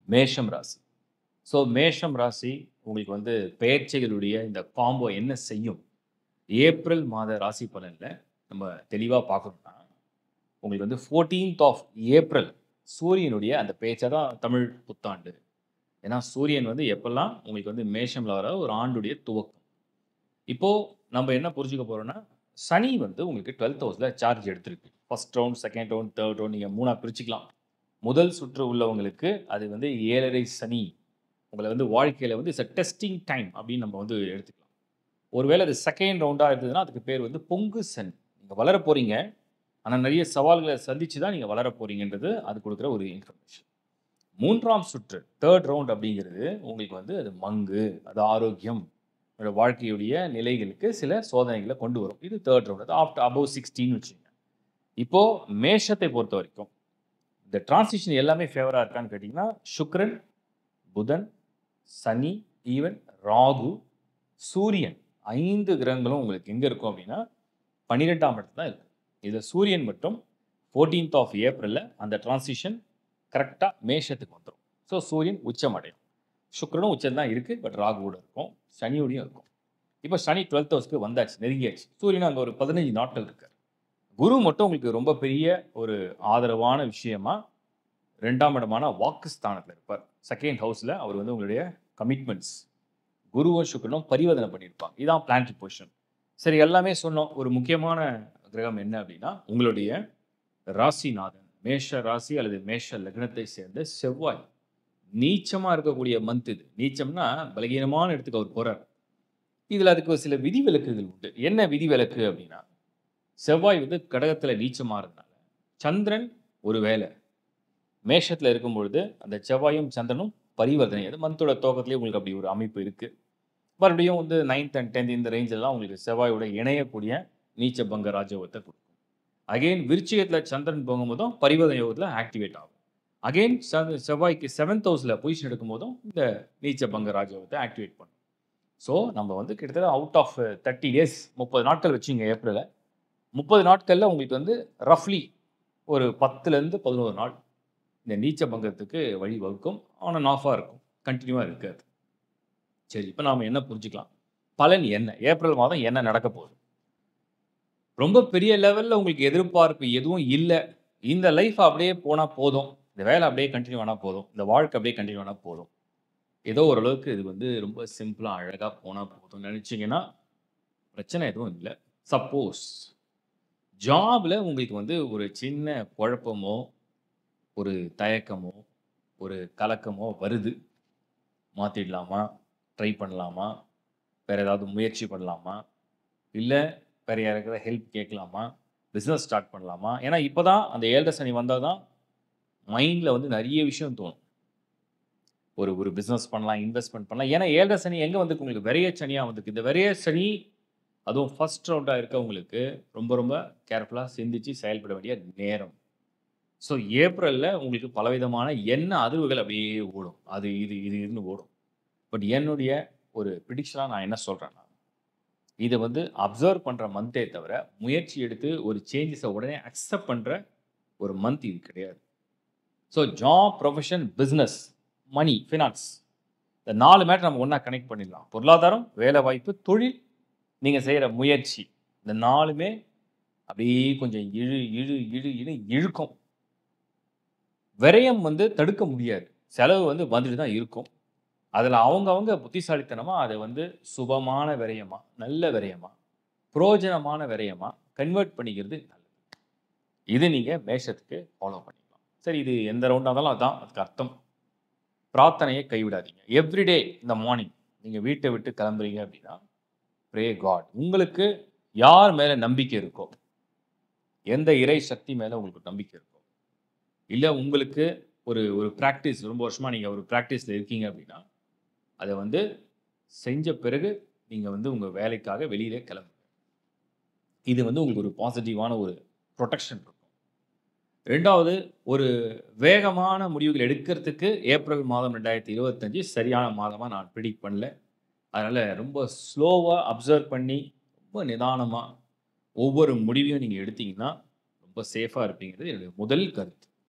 மேஷம் ராசி. ஸோ மேஷம் ராசி உங்களுக்கு வந்து பெயர்ச்சிகளுடைய இந்த காம்போ என்ன செய்யும்? ஏப்ரல் மாத ராசி பலன்ல நம்ம தெளிவா பார்க்கணும்னா, உங்களுக்கு வந்து 14த் ஆஃப் ஏப்ரல் சூரியனுடைய அந்த பெயர்ச்சி தான் தமிழ் புத்தாண்டு. ஏன்னா சூரியன் வந்து எப்பல்லாம் உங்களுக்கு வந்து மேஷம்ல வர ஒரு ஆண்டுடைய துவக்கம். இப்போ நம்ம என்ன புரிஞ்சுக்க போறோம்னா, சனி வந்து உங்களுக்கு 12த் ஹவுஸ்ல சார்ஜ் எடுத்திருக்கு. First round, second round, third round நீங்க 3ஆ பிரிச்சுக்கலாம். முதல் சுற்று உள்ளவங்களுக்கு அது வந்து 7.5 சனி. உங்கள வந்து வாழ்க்கையில வந்து இட்ஸ் டெஸ்டிங் டைம் அப்படின்னு நம்ம வந்து எடுத்துக்கலாம். ஒருவேளை அது செகண்ட் ரவுண்டா இருந்ததுன்னா, அதுக்கு பேர் வந்து பொங்கு சனி. நீங்க வளரப் போறீங்க. ஆனா நெறைய சவால்கள சந்திச்சு தான் நீங்க வளரப் போறீங்கன்றது அது குடுக்குற ஒரு இன்ஃபர்மேஷன். 3ஆம் சுற்று, 3 ரவுண்ட் அப்படிங்கிறது உங்களுக்கு வந்து அது மங்கு, அது ஆரோக்கியம், உங்களோட வாழ்க்கையுடைய நிலைகளுக்கு சில சோதனைகள கொண்டு வரும். இது 3 ரவுண்ட். அது ஆஃப்டர் அபோவ் 16 வச்சுக்கங்க. இப்போ மேஷத்தை பொறுத்தவரைக்கும், இந்த டிரான்சிஷன் எல்லாமே ஃபேவரா இருக்கான்னு கேட்டீங்கன்னா, சுக்கிரன், புதன், சனி, ஈவன் ராகு, சூரியன் 5 கிரகங்களும் உங்களுக்கு எங்க இருக்கும் அப்படின்னா, 12ஆம் இடத்துல தான் இருக்கு. இதுல சூரியன் மட்டும் 14த் ஆஃப் ஏப்ரல்ல அந்த டிரான்சிஷன் கரெக்ட்டா மேஷத்துக்கு வந்துரும். ஸோ சூரியன் உச்சம் அடையும். சுக்கிரனும் உச்சம் தான் இருக்கு. பட் ராகுவோட இருக்கும். சனியோடையும் இருக்கும். இப்ப சனி 12த் ஹவுஸ்க்கு வந்தாச்சு. நெருங்கியாச்சு. சூரியன் அங்க ஒரு 15 நாட்கள் இருக்காரு. குரு மட்டும் உங்களுக்கு ரொம்ப பெரிய ஒரு ஆதரவான விஷயமா 2ஆம் இடமான வாக்குஸ்தானத்துல இருப்பார். செகண்ட் ஹவுஸ்ல அவர் வந்து உங்களுடைய கமிட்மெண்ட்ஸ் குருவும் சுக்கிரனும் பரிவர்த்தனை பண்ணியிருப்பாங்க. இதான் பிளானட்டரி பொசிஷன். சரி எல்லாமே சொன்னோம். ஒரு முக்கியமான கிரகம் என்ன அப்படின்னா, உங்களுடைய ராசிநாதன். மேஷ ராசி அல்லது மேஷ லக்னத்தை சேர்ந்த செவ்வாய். நீச்சமா இருக்கக்கூடிய மந்த் இது. நீச்சம்னா பலகீனமான இடத்துக்கு அவர் போறார். இதுல அதுக்கு ஒரு சில விதிவிலக்குகள் உண்டு. என்ன விதிவிலக்கு அப்படின்னா, செவ்வாய் வந்து கடகத்துல நீச்சமாறதுனால, சந்திரன் ஒரு வேளை மேஷத்துல இருக்கும்பொழுது, அந்த செவ்வாயும் சந்திரனும் பரிவர்த்தனை. அது மந்தோட துவக்கத்திலேயே உங்களுக்கு அப்படி ஒரு அமைப்பு இருக்கு. மறுபடியும் வந்து 9த் அண்ட் 10த் இந்த ரேஞ்ச்லாம் உங்களுக்கு செவ்வாயோட இணையக்கூடிய நீச்ச பங்க ராஜயோகத்த குடுக்கும். அகைன் விருச்சிகத்துல சந்திரன் போகும்போதும் பரிவர்த்தனை யோகத்துல ஆக்டிவேட் ஆகும். அகைன் செவ்வாய்க்கு 7த் ஹவுஸ்ல பொசிஷன் எடுக்கும்போதும் இந்த நீச்ச பங்க ராஜயோகத்த ஆக்டிவேட் பண்ணும். ஸோ நம்ம வந்து கிட்டத்தட்ட அவுட் ஆஃப் 30 டேஸ் 30 நாட்கள் வச்சுங்க ஏப்ரல. 30 நாட்கள்ல உங்களுக்கு வந்து ரஃப்லி ஒரு 10லேருந்து 11 நாள் இந்த நீச்ச பங்கத்துக்கு வழி வகுக்கும். ஆன் அண்ட் ஆஃபா இருக்கும். கன்டினியூவா இருக்காது. சரி, இப்ப நாம என்ன புரிஞ்சுக்கலாம்? பலன் என்ன? ஏப்ரல் மாதம் என்ன நடக்க போகுது? ரொம்ப பெரிய லெவல்ல உங்களுக்கு எதிர்பார்ப்பு எதுவும் இல்ல. இந்த லைஃப் அப்படியே போனா போதும். இந்த வேலை அப்படியே கன்டின்யூ ஆனா போதும். இந்த வாழ்க்கை அப்படியே கன்டின்யூ ஆனா போதும். ஏதோ ஓரளவுக்கு இது வந்து ரொம்ப சிம்பிளா, அழகா போனா போதும்னு நெனைச்சீங்கன்னா, பிரச்சனை எதுவும் இல்ல. சப்போஸ் ஜாப்ல உங்களுக்கு வந்து ஒரு சின்ன குழப்பமோ, ஒரு தயக்கமோ, ஒரு கலக்கமோ வருது. மாத்திடலாமா? ட்ரை பண்ணலாமா? வேற ஏதாவது முயற்சி பண்ணலாமா? இல்ல வேற யாருக்காவது ஹெல்ப் கேட்கலாமா? பிசினஸ் ஸ்டார்ட் பண்ணலாமா? ஏன்னா இப்ப தான் அந்த 7 சனி வந்தா தான் மைண்ட்ல வந்து நெறைய விஷயம் தோணும். ஒரு ஒரு பிசினஸ் பண்ணலாம், இன்வெஸ்ட்மென்ட் பண்ணலாம். ஏன்னா 7 சனி எங்க வந்திருக்கு உங்களுக்கு? விரய சனியா வந்திருக்கு. இந்த விரய சனி அதுவும் ஃபர்ஸ்ட் ரவுண்டா இருக்கவங்களுக்கு ரொம்ப ரொம்ப கேர்ஃபுல்லா சிந்திச்சு செயல்பட வேண்டிய நேரம். ஸோ ஏப்ரல்ல உங்களுக்கு பலவிதமான எண்ண அதிர்வுகள் அப்படியே ஓடும். அது இதுன்னு ஓடும். பட் என்னுடைய ஒரு பிரிடிக்ஷனா நான் என்ன சொல்றேன்னா, இத வந்து அப்சர்வ் பண்ற மந்தே தவிர, முயற்சி எடுத்து ஒரு சேஞ்சஸ உடனே அக்செப்ட் பண்ற ஒரு மந்த் இது கிடையாது. So job, profession, business, money, finance இந்த 4 மேட்டர் நம்ம ஒண்ணா கனெக்ட் பண்ணிடலாம். பொருளாதாரம், வேலைவாய்ப்பு, தொழில், நீங்க செய்ற முயற்சி. இந்த 4மே அப்படியே கொஞ்சம் இழு இழுக்கும். விரயம் வந்து தடுக்க முடியாது. செலவு வந்து வந்துட்டு தான் இருக்கும். அதுல அவங்கவங்க புத்திசாலித்தனமா அத வந்து சுபமான விரயமா, நல்ல விரயமா, புரோஜனமான விரயமா கன்வெர்ட் பண்ணிக்கிறது நல்லது. இது நீங்க மேஷத்துக்கு ஃபாலோ பண்ணிக்கலாம். சரி இது எந்த ரவுண்டா இருந்தாலும் அதான் அதுக்கு அர்த்தம். பிரார்த்தனையை கைவிடாதீங்க. எவ்ரிடே இந்த மார்னிங் நீங்க வீட்ட விட்டு கிளம்புறீங்க அப்படின்னா, ப்ரே காட். உங்களுக்கு யார் மேல நம்பிக்கை இருக்கோ, எந்த இறை சக்தி மேல உங்களுக்கு நம்பிக்கை இருக்கோ, இல்ல உங்களுக்கு ஒரு ஒரு பிராக்டிஸ் ரொம்ப வருஷமா நீங்க ஒரு பிராக்டிஸ்ல இருக்கீங்க அப்படின்னா, அத வந்து செஞ்ச பிறகு நீங்க வந்து உங்க வேலைக்காக வெளியில கிளம்புங்க. இது வந்து உங்களுக்கு ஒரு பாசிட்டிவான ஒரு புரொடெக்ஷன் இருக்கும். 2வது ஒரு வேகமான முடிவுகள் எடுக்கிறதுக்கு ஏப்ரல் மாதம் 2025 சரியான மாதமா நான் பிரெடிக்ட் பண்ணல. அதனால ரொம்ப ஸ்லோவா அப்சர்வ் பண்ணி, ரொம்ப நிதானமா ஒவ்வொரு முடிவையும் நீங்க எடுத்தீங்கன்னா, ரொம்ப சேஃபா இருப்பீங்கிறது என்னுடைய முதல் கருத்து.